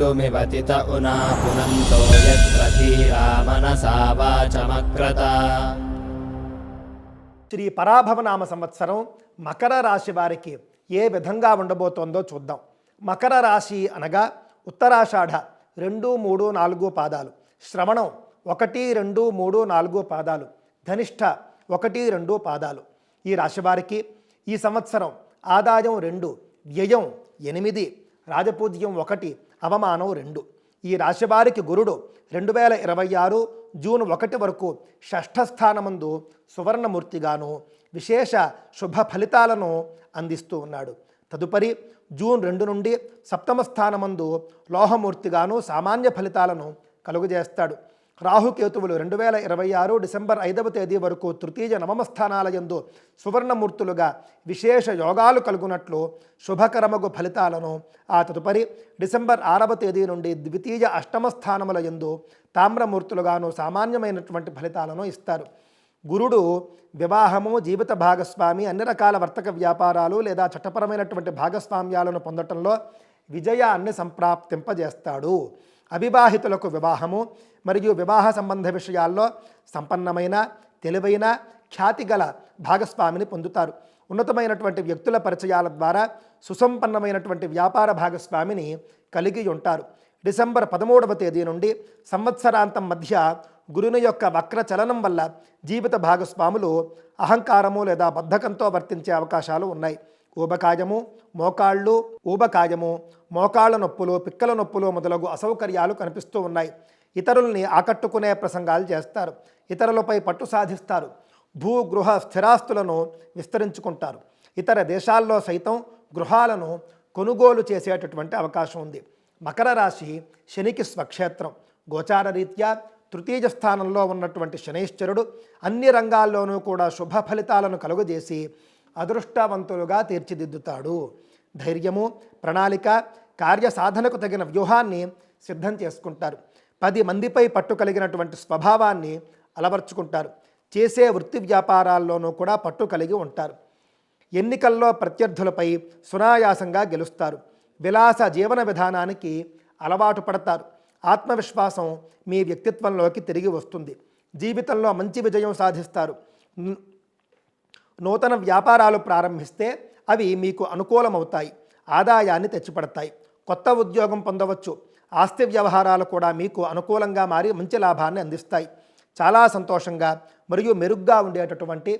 मृत्युमिवतित उना पुनन्तो यत्र धीरा मनसा वाचमक्रत। శ్రీ పరాభవనామ సంవత్సరం మకర రాశి వారికి ఏ విధంగా ఉండబోతోందో చూద్దాం. మకర రాశి అనగా ఉత్తరాషాఢ 2, 3, 4 పాదాలు, శ్రవణం 1, 2, 3, 4 పాదాలు, ధనిష్ఠ 1, 2 పాదాలు. ఈ రాశి వారికి ఈ సంవత్సరం ఆదాయం 2, వ్యయం 8, రాజపూజ్యం 1, అవమానం 2. ఈ రాశి వారికి గురుడు 2026 జూన్ 1 వరకు షష్ఠ స్థానమందు సువర్ణమూర్తిగాను విశేష శుభ ఫలితాలను అందిస్తూ ఉన్నాడు. తదుపరి జూన్ 2 నుండి సప్తమ స్థానమందు లోహమూర్తిగాను సామాన్య ఫలితాలను కలుగజేస్తాడు. రాహుకేతువులు 2026 డిసెంబర్ 5వ తేదీ వరకు తృతీయ నవమ స్థానాలయందు సువర్ణమూర్తులుగా విశేష యోగాలు కలుగునట్లు శుభకరమగు ఫలితాలను, ఆ తదుపరి డిసెంబర్ 6వ తేదీ నుండి ద్వితీయ అష్టమ స్థానముల యందు తామ్రమూర్తులుగాను సామాన్యమైనటువంటి ఫలితాలను ఇస్తారు. గురుడు వివాహము, జీవిత భాగస్వామి, అన్ని రకాల వర్తక వ్యాపారాలు లేదా చట్టపరమైనటువంటి భాగస్వామ్యాలను పొందటంలో విజయాన్ని సంప్రాప్తింపజేస్తాడు. అవివాహితులకు వివాహము మరియు వివాహ సంబంధ విషయాల్లో సంపన్నమైన, తెలివైన, ఖ్యాతిగల భాగస్వామిని పొందుతారు. ఉన్నతమైనటువంటి వ్యక్తుల పరిచయాల ద్వారా సుసంపన్నమైనటువంటి వ్యాపార భాగస్వామిని కలిగి ఉంటారు. డిసెంబర్ 13వ తేదీ నుండి సంవత్సరాంతం మధ్య గురుని యొక్క వక్ర చలనం వల్ల జీవిత భాగస్వాములు అహంకారము లేదా బద్ధకంతో వర్తించే అవకాశాలు ఉన్నాయి. ఊబకాయము, మోకాళ్ళ నొప్పులు, పిక్కల నొప్పులు మొదలగు అసౌకర్యాలు కనిపిస్తూ ఉన్నాయి. ఇతరుల్ని ఆకట్టుకునే ప్రసంగాలు చేస్తారు. ఇతరులపై పట్టు సాధిస్తారు. భూ గృహ స్థిరాస్తులను విస్తరించుకుంటారు. ఇతర దేశాల్లో సైతం గృహాలను కొనుగోలు చేసేటటువంటి అవకాశం ఉంది. మకర రాశి శనికి స్వక్షేత్రం. గోచార రీత్యా తృతీయ స్థానంలో ఉన్నటువంటి శనైశ్చరుడు అన్ని రంగాల్లోనూ కూడా శుభ ఫలితాలను కలుగజేసి అదృష్టవంతులుగా తీర్చిదిద్దుతాడు. ధైర్యము, ప్రణాళిక, కార్యసాధనకు తగిన వ్యూహాన్ని సిద్ధం చేసుకుంటారు. 10 మందిపై పట్టు కలిగినటువంటి స్వభావాన్ని అలవర్చుకుంటారు. చేసే వృత్తి వ్యాపారాల్లోనూ కూడా పట్టు కలిగి ఉంటారు. ఎన్నికల్లో ప్రత్యర్థులపై సునాయాసంగా గెలుస్తారు. విలాస జీవన విధానానికి అలవాటు పడతారు. ఆత్మవిశ్వాసం మీ వ్యక్తిత్వంలోకి తిరిగి వస్తుంది. జీవితంలో మంచి విజయం సాధిస్తారు. నూతన వ్యాపారాలు ప్రారంభిస్తే అవి మీకు అనుకూలమవుతాయి. ఆదాయాన్ని తెచ్చిపడతాయి. కొత్త ఉద్యోగం పొందవచ్చు. ఆస్తి వ్యవహారాలు కూడా మీకు అనుకూలంగా మారి మంచి లాభాన్ని అందిస్తాయి. చాలా సంతోషంగా మరియు మెరుగ్గా ఉండేటటువంటి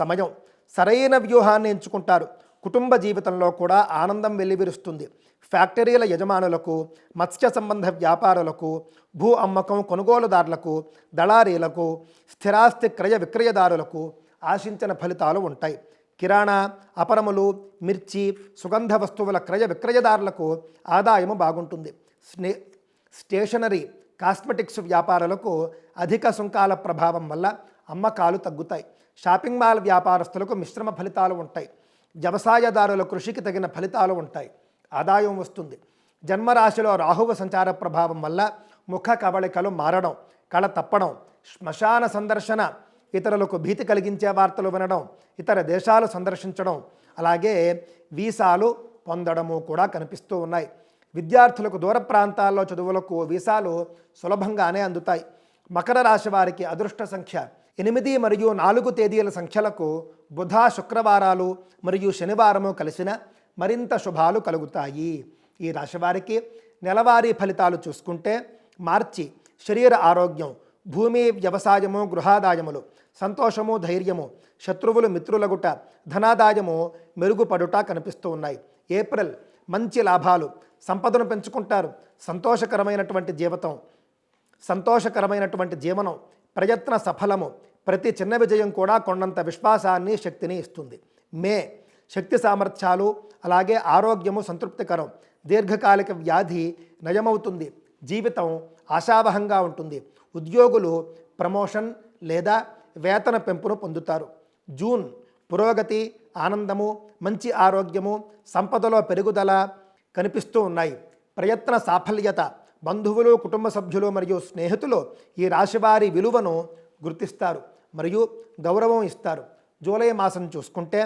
సమయం. సరైన వ్యూహాన్ని ఎంచుకుంటారు. కుటుంబ జీవితంలో కూడా ఆనందం వెల్లివిరుస్తుంది. ఫ్యాక్టరీల యజమానులకు, మత్స్య సంబంధ వ్యాపారులకు, భూ అమ్మకం కొనుగోలుదారులకు, దళారీలకు, స్థిరాస్తి క్రయ విక్రయదారులకు ఆశించిన ఫలితాలు ఉంటాయి. కిరాణా, అపరములు, మిర్చి, సుగంధ వస్తువుల క్రయ విక్రయదారులకు ఆదాయము బాగుంటుంది. స్టేషనరీ, కాస్మెటిక్స్ వ్యాపారులకు అధిక సుంకాల ప్రభావం వల్ల అమ్మకాలు తగ్గుతాయి. షాపింగ్ మాల్ వ్యాపారస్తులకు మిశ్రమ ఫలితాలు ఉంటాయి. వ్యవసాయదారుల కృషికి తగిన ఫలితాలు ఉంటాయి. ఆదాయం వస్తుంది. జన్మరాశిలో రాహువు సంచార ప్రభావం వల్ల ముఖ కవళికలు మారడం, కళ తప్పడం, శ్మశాన సందర్శన, ఇతరులకు భీతి కలిగించే వార్తలు వినడం, ఇతర దేశాలు సందర్శించడం, అలాగే వీసాలు పొందడము కూడా కనిపిస్తూ ఉన్నాయి. విద్యార్థులకు దూర ప్రాంతాల్లో చదువులకు వీసాలు సులభంగానే అందుతాయి. మకర రాశి వారికి అదృష్ట సంఖ్య 8 మరియు 4 తేదీల సంఖ్యలకు బుధ, శుక్రవారాలు మరియు శనివారము కలిసిన మరింత శుభాలు కలుగుతాయి. ఈ రాశి వారికి నెలవారీ ఫలితాలు చూసుకుంటే మార్చి శరీర ఆరోగ్యం, భూమి, వ్యవసాయము, గృహాదాయములు, సంతోషము, ధైర్యము, శత్రువులు మిత్రులగుట, ధనాదాయము మెరుగుపడుట కనిపిస్తూ ఉన్నాయి. ఏప్రిల్ మంచి లాభాలు, సంపదను పెంచుకుంటారు. సంతోషకరమైనటువంటి జీవనం, ప్రయత్న సఫలము, ప్రతి చిన్న విజయం కూడా కొండంత విశ్వాసాన్ని, శక్తిని ఇస్తుంది. మే శక్తి సామర్థ్యాలు, అలాగే ఆరోగ్యము సంతృప్తికరం, దీర్ఘకాలిక వ్యాధి నయమవుతుంది. జీవితం ఆశావహంగా ఉంటుంది. ఉద్యోగులు ప్రమోషన్ లేదా వేతన పెంపును పొందుతారు. జూన్ పురోగతి, ఆనందము, మంచి ఆరోగ్యము, సంపదలో పెరుగుదల కనిపిస్తూ ఉన్నాయి. ప్రయత్న సాఫల్యత, బంధువులు, కుటుంబ సభ్యులు మరియు స్నేహితులు ఈ రాశివారి విలువను గుర్తిస్తారు మరియు గౌరవం ఇస్తారు. జూలై మాసం చూసుకుంటే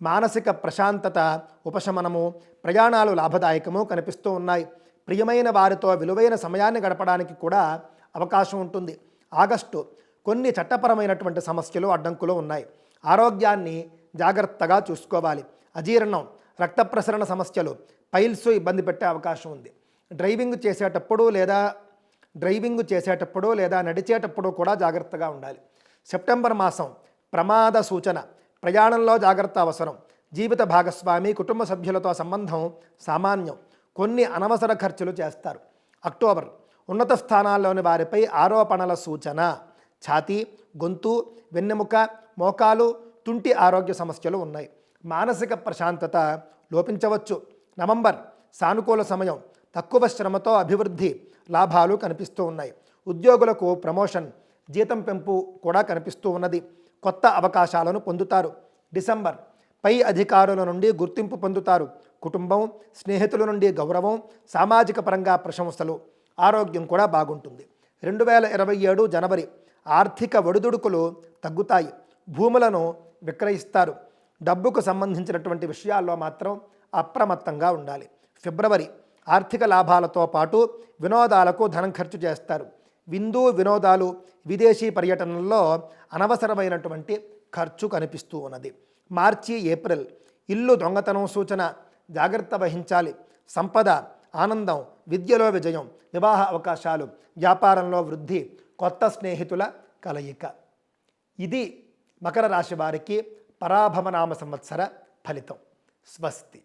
మానసిక ప్రశాంతత, ఉపశమనము, ప్రయాణాలు లాభదాయకము కనిపిస్తూ ఉన్నాయి. ప్రియమైన వారితో విలువైన సమయాన్ని గడపడానికి కూడా అవకాశం ఉంటుంది. ఆగస్టు కొన్ని చట్టపరమైనటువంటి సమస్యలు అడ్డంకులు ఉన్నాయి. ఆరోగ్యాన్ని జాగ్రత్తగా చూసుకోవాలి. అజీర్ణం, రక్త ప్రసరణ సమస్యలు, పైల్స్ ఇబ్బంది పెట్టే అవకాశం ఉంది. డ్రైవింగ్ చేసేటప్పుడు లేదా నడిచేటప్పుడు కూడా జాగ్రత్తగా ఉండాలి. సెప్టెంబర్ మాసం ప్రమాద సూచన, ప్రయాణంలో జాగ్రత్త అవసరం. జీవిత భాగస్వామి, కుటుంబ సభ్యులతో సంబంధం సామాన్యం, కొన్ని అనవసర ఖర్చులు చేస్తారు. అక్టోబర్ ఉన్నత స్థానాల్లోని వారిపై ఆరోపణల సూచన. ఛాతీ, గొంతు, వెన్నెముక, మోకాలు, తుంటి ఆరోగ్య సమస్యలు ఉన్నాయి. మానసిక ప్రశాంతత లోపించవచ్చు. నవంబర్ సానుకూల సమయం, తక్కువ శ్రమతో అభివృద్ధి, లాభాలు కనిపిస్తూ ఉన్నాయి. ఉద్యోగులకు ప్రమోషన్, జీతం పెంపు కూడా కనిపిస్తూ ఉన్నది. కొత్త అవకాశాలను పొందుతారు. డిసెంబర్ పై అధికారుల నుండి గుర్తింపు పొందుతారు. కుటుంబం, స్నేహితుల నుండి గౌరవం, సామాజిక పరంగా ప్రశంసలు. ఆరోగ్యం కూడా బాగుంటుంది. 2027 జనవరి ఆర్థిక ఒడిదుడుకులు తగ్గుతాయి. భూములను విక్రయిస్తారు. డబ్బుకు సంబంధించినటువంటి విషయాల్లో మాత్రం అప్రమత్తంగా ఉండాలి. ఫిబ్రవరి ఆర్థిక లాభాలతో పాటు వినోదాలకు ధనం ఖర్చు చేస్తారు. వినోదాలు, విదేశీ పర్యటనల్లో అనవసరమైనటువంటి ఖర్చు కనిపిస్తూ ఉన్నది. మార్చి ఏప్రిల్ ఇల్లు దొంగతనం సూచన, జాగ్రత్త వహించాలి. సంపద, ఆనందం, విద్యలో విజయం, వివాహ అవకాశాలు, వ్యాపారంలో వృద్ధి, కొత్త స్నేహితుల కలయిక. ఇది మకర రాశి వారికి పరాభవనామ సంవత్సర ఫలితం. స్వస్తి.